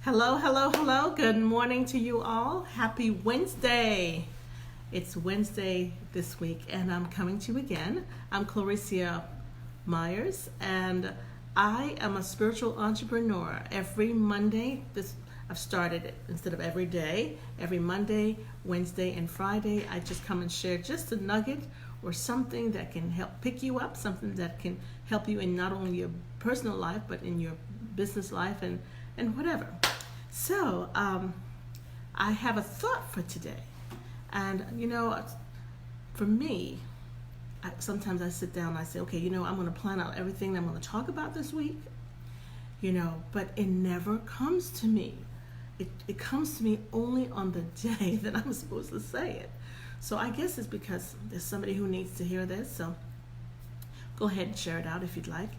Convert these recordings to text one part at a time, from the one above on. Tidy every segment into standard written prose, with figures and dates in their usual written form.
Hello, hello, hello. Good morning to you all. Happy Wednesday. It's Wednesday this week, and I'm coming to you again. I'm Clarissa Myers, and I am a spiritual entrepreneur. Every Monday, I've started it instead of every day. Every Monday, Wednesday, and Friday, I just come and share just a nugget or something that can help pick you up, something that can help you in not only your personal life, but in your business life and whatever. So, I have a thought for today. And, for me, sometimes I sit down and I say, okay, I'm going to plan out everything I'm going to talk about this week, but it never comes to me. It comes to me only on the day that I'm supposed to say it. So I guess it's because there's somebody who needs to hear this. So go ahead and share it out if you'd like.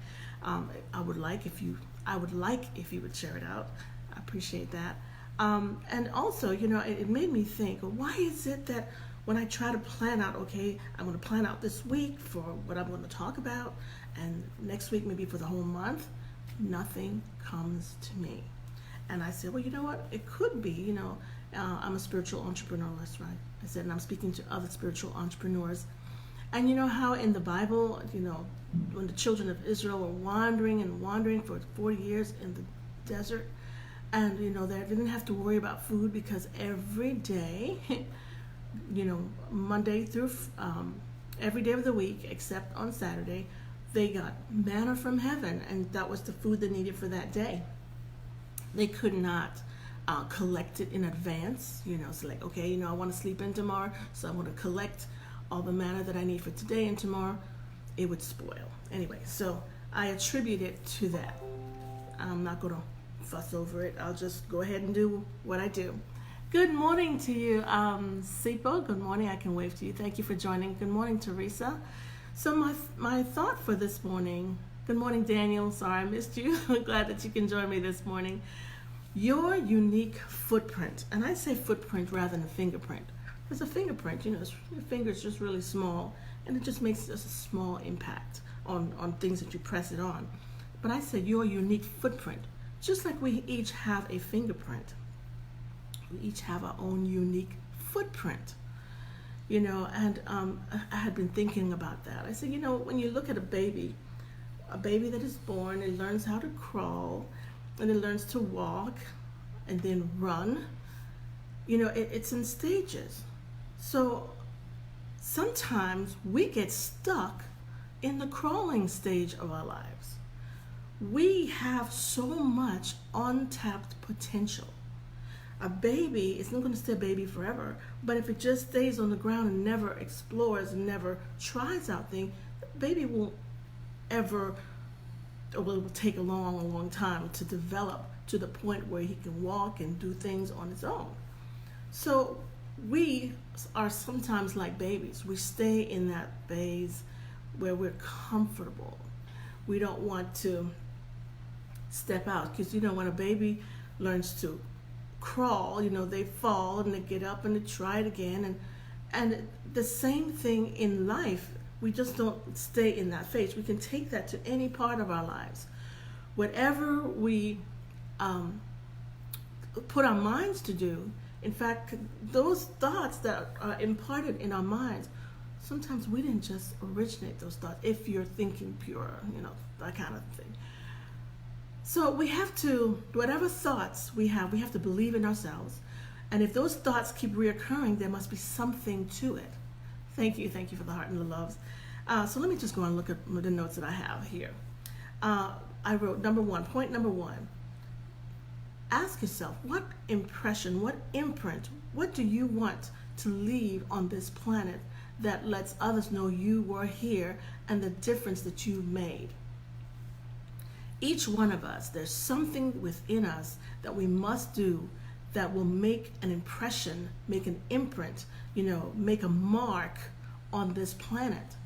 I would like if you would share it out. I appreciate that. And also, it made me think, why is it that when I try to plan out, okay, I'm going to plan out this week for what I'm going to talk about, and next week maybe for the whole month, nothing comes to me. And I said, well, you know what? It could be, I'm a spiritual entrepreneur, that's right. I said, and I'm speaking to other spiritual entrepreneurs. And you know how in the Bible, when the children of Israel were wandering and wandering for 40 years in the desert, and they didn't have to worry about food because every day, Monday through every day of the week except on Saturday, they got manna from heaven, and that was the food they needed for that day. They could not collect it in advance. It's like, okay, I want to sleep in tomorrow, so I'm going to collect all the manna that I need for today and tomorrow. It would spoil. Anyway, so I attribute it to that. I'm not going to fuss over it. I'll just go ahead and do what I do. Good morning to you, Sipo. Good morning. I can wave to you. Thank you for joining. Good morning, Teresa. So my thought for this morning. Good morning, Daniel. Sorry I missed you. I'm glad that you can join me this morning. Your unique footprint, and I say footprint rather than a fingerprint. Because a fingerprint, your finger's just really small, and it just makes just a small impact on things that you press it on. But I said your unique footprint. Just like we each have a fingerprint, we each have our own unique footprint, and I had been thinking about that. I said, when you look at a baby that is born, it learns how to crawl, and it learns to walk, and then run, it's in stages. So sometimes we get stuck in the crawling stage of our lives. We have so much untapped potential. A baby is not going to stay a baby forever, but if it just stays on the ground and never explores and never tries out things, the baby will take a long time to develop to the point where he can walk and do things on his own. So we are sometimes like babies. We stay in that phase where we're comfortable. We don't want to step out, because when a baby learns to crawl, they fall and they get up and they try it again, and the same thing in life. We just don't stay in that phase. We can take that to any part of our lives. Whatever we put our minds to do, in fact, those thoughts that are imparted in our minds, sometimes we didn't just originate those thoughts. If you're thinking pure, that kind of thing. So we have to, whatever thoughts we have to believe in ourselves. And if those thoughts keep reoccurring, there must be something to it. Thank you for the heart and the loves. So let me just go and look at the notes that I have here. I wrote point number one. Ask yourself, what impression, what imprint, what do you want to leave on this planet that lets others know you were here and the difference that you made? Each one of us, there's something within us that we must do that will make an impression, make an imprint, make a mark on this planet.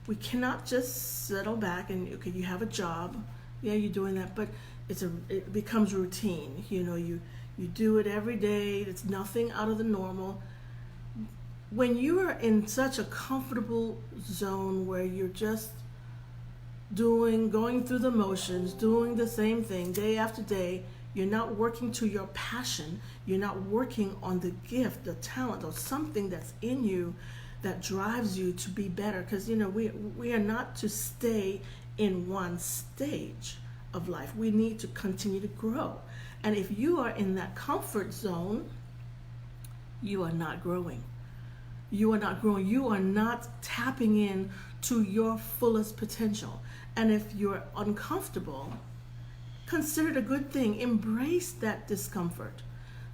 We cannot just settle back and, okay, you have a job, yeah, you're doing that, but it becomes routine. You do it every day. It's nothing out of the normal. When you are in such a comfortable zone where you're just going through the motions, doing the same thing day after day, You're not working to your passion. You're not working on the gift, the talent, or something that's in you that drives you to be better. Because, we are not to stay in one stage of life. We need to continue to grow. And if you are in that comfort zone, you are not growing. You are not growing. You are not tapping in to your fullest potential. And if you're uncomfortable, consider it a good thing. Embrace that discomfort.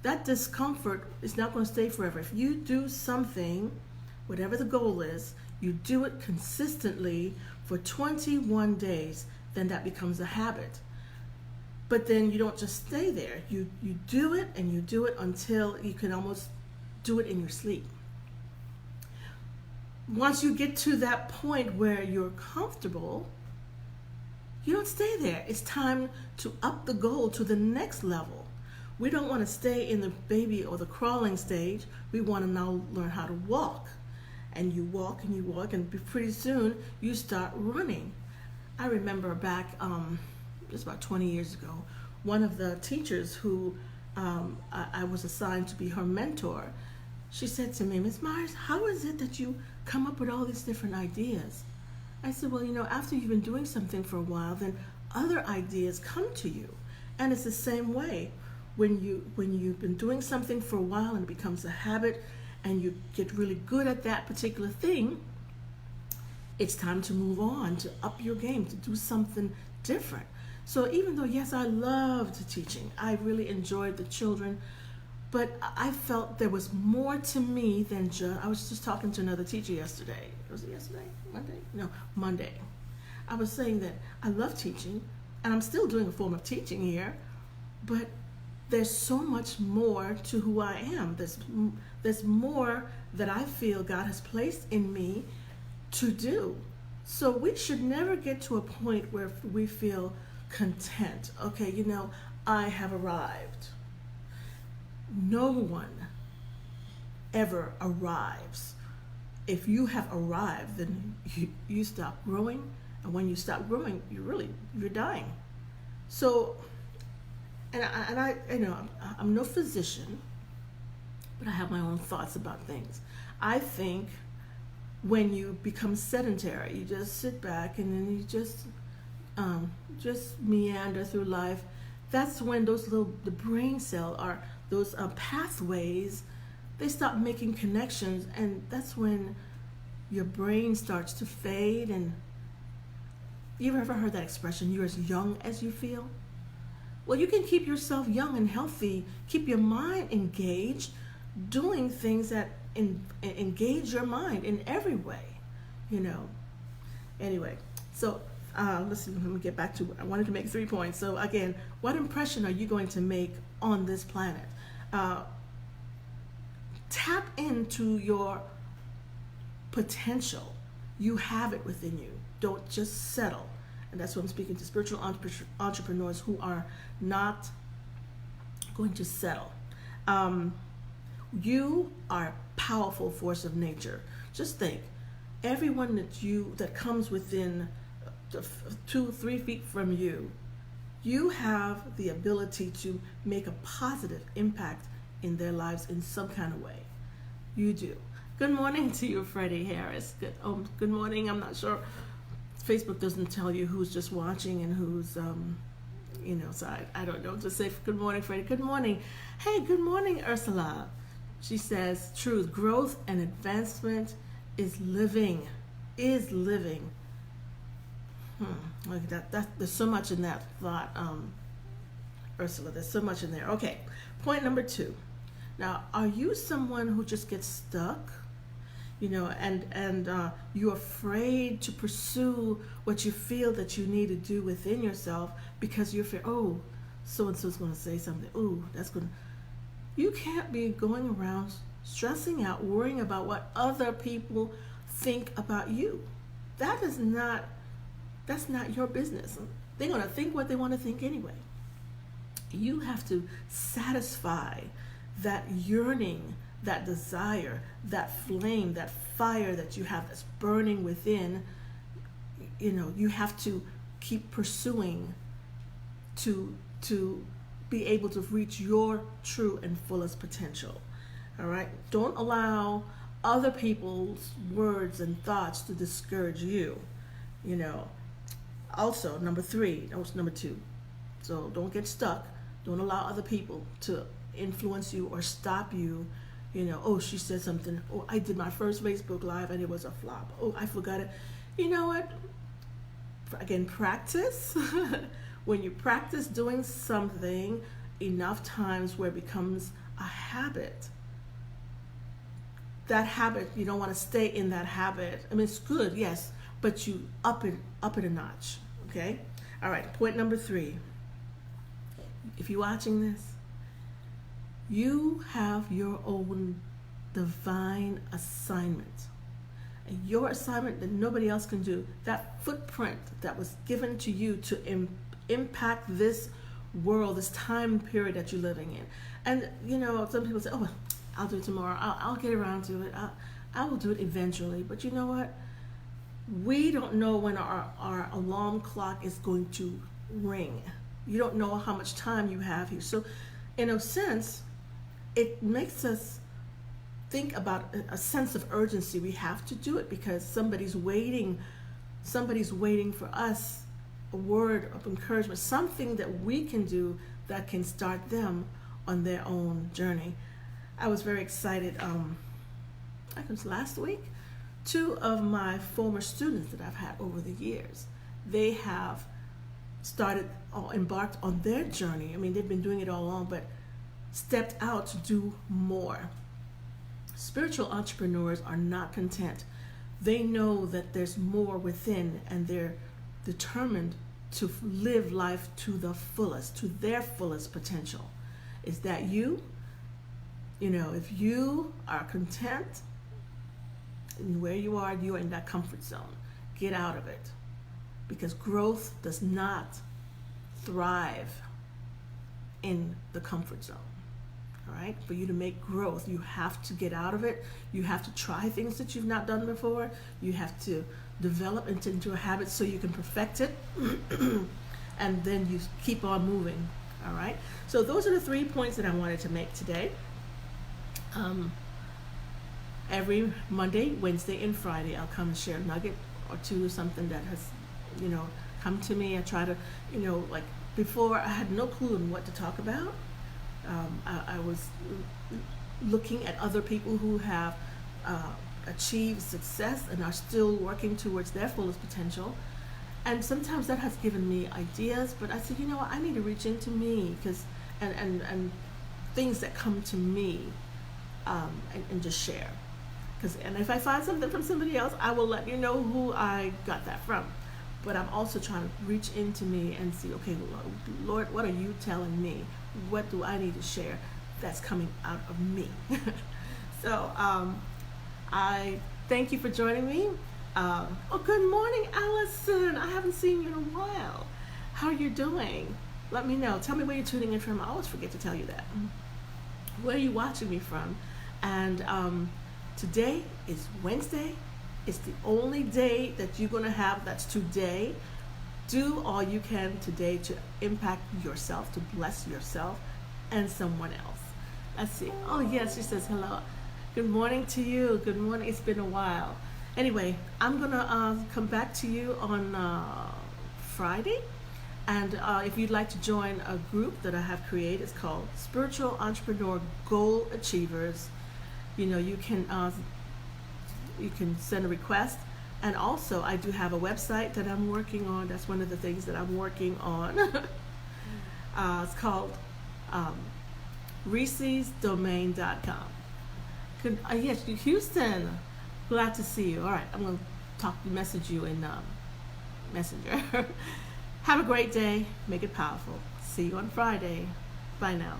That discomfort is not going to stay forever. If you do something, whatever the goal is, you do it consistently for 21 days, then that becomes a habit. But then you don't just stay there. You do it, and you do it until you can almost do it in your sleep. Once you get to that point where you're comfortable, you don't stay there. It's time to up the goal to the next level. We don't want to stay in the baby or the crawling stage. We want to now learn how to walk. And you walk and you walk, and pretty soon you start running. I remember back just about 20 years ago, one of the teachers who I was assigned to be her mentor, she said to me, "Miss Myers, how is it that you come up with all these different ideas?" I said, "Well, after you've been doing something for a while, then other ideas come to you." And it's the same way. When you've been doing something for a while and it becomes a habit and you get really good at that particular thing, it's time to move on, to up your game, to do something different. So even though, yes, I loved teaching, I really enjoyed the children, but I felt there was more to me than just, I was just talking to another teacher yesterday. Was it yesterday? Monday? No, Monday. I was saying that I love teaching, and I'm still doing a form of teaching here, but there's so much more to who I am. There's more that I feel God has placed in me to do. So we should never get to a point where we feel content. Okay, I have arrived. No one ever arrives. If you have arrived, then you stop growing, and when you stop growing, you're dying. So, and I'm no physician, but I have my own thoughts about things. I think when you become sedentary, you just sit back and then you just meander through life. That's when the brain cell or those pathways, they stop making connections, and that's when your brain starts to fade. And you ever heard that expression, you're as young as you feel? Well, you can keep yourself young and healthy, keep your mind engaged, doing things that engage your mind in every way, Anyway, so let's see, let me get back to, I wanted to make 3 points. So again, what impression are you going to make on this planet? Tap into your potential. You have it within you. Don't just settle. And that's what I'm speaking to spiritual entrepreneurs who are not going to settle. You are a powerful force of nature. Just think, everyone that comes within 2-3 feet from you, you have the ability to make a positive impact in their lives in some kind of way. You do. Good morning to you, Freddie Harris. Good morning. I'm not sure. Facebook doesn't tell you who's just watching and who's, so I don't know. Just say good morning, Freddie. Good morning. Hey, good morning, Ursula. She says, truth, growth and advancement is living. Like that, there's so much in that thought, Ursula. There's so much in there. Okay, point number 2. Now, are you someone who just gets stuck? And you're afraid to pursue what you feel that you need to do within yourself because you're afraid, oh, so-and-so's going to say something. Oh, that's going to... You can't be going around stressing out, worrying about what other people think about you. That's not your business. They're going to think what they want to think anyway. You have to satisfy that yearning, that desire, that flame, that fire that you have that's burning within. You have to keep pursuing to be able to reach your true and fullest potential. All right? Don't allow other people's words and thoughts to discourage you. You know, also, number two. So don't get stuck. Don't allow other people to influence you or stop you. You know, oh, she said something. Oh, I did my first Facebook Live and it was a flop. Oh, I forgot it. You know what? Again, practice. When you practice doing something enough times where it becomes a habit, that habit, you don't want to stay in that habit. I mean, it's good, yes, but you up it a notch, okay? All right, point number 3. If you're watching this, you have your own divine assignment. And your assignment that nobody else can do, that footprint that was given to you to impact this world, this time period that you're living in. And, you know, some people say, oh, I'll do it tomorrow. I'll get around to it. I will do it eventually. But you know what? We don't know when our alarm clock is going to ring. You don't know how much time you have here. So, in a sense, it makes us think about a sense of urgency. We have to do it because somebody's waiting for us, a word of encouragement, something that we can do that can start them on their own journey. I was very excited. I think it was last week. 2 of my former students that I've had over the years, they have started or embarked on their journey. I mean, they've been doing it all along, but stepped out to do more. Spiritual entrepreneurs are not content. They know that there's more within, and they're determined to live life to the fullest, to their fullest potential. Is that you? You know, if you are content in where you are in that comfort zone, get out of it. Because growth does not thrive in the comfort zone. All right? For you to make growth, you have to get out of it. You have to try things that you've not done before. You have to develop it into a habit so you can perfect it. And then you keep on moving. All right? So those are the 3 points that I wanted to make today. Every Monday, Wednesday, and Friday, I'll come and share a nugget or 2 or something that has, you know, come to me. I try to, you know, like before I had no clue on what to talk about. I was looking at other people who have achieved success and are still working towards their fullest potential. And sometimes that has given me ideas, but I said, you know what, I need to reach into me because and things that come to me and just share. And if I find something from somebody else, I will let you know who I got that from. But I'm also trying to reach into me and see, okay, Lord, what are you telling me? What do I need to share that's coming out of me? So I thank you for joining me. Oh, good morning, Allison. I haven't seen you in a while. How are you doing? Let me know. Tell me where you're tuning in from. I always forget to tell you that. Where are you watching me from? And today is Wednesday. It's the only day that you're going to have that's today. Do all you can today to impact yourself, to bless yourself and someone else. Let's see. Oh, yes, she says hello. Good morning to you. Good morning. It's been a while. Anyway, I'm going to come back to you on Friday. And if you'd like to join a group that I have created, it's called Spiritual Entrepreneur Goal Achievers. You know, you can send a request. And also, I do have a website that I'm working on. That's one of the things that I'm working on. It's called Reese'sDomain.com. Yes, Houston. Glad to see you. All right, I'm going to message you in Messenger. Have a great day. Make it powerful. See you on Friday. Bye now.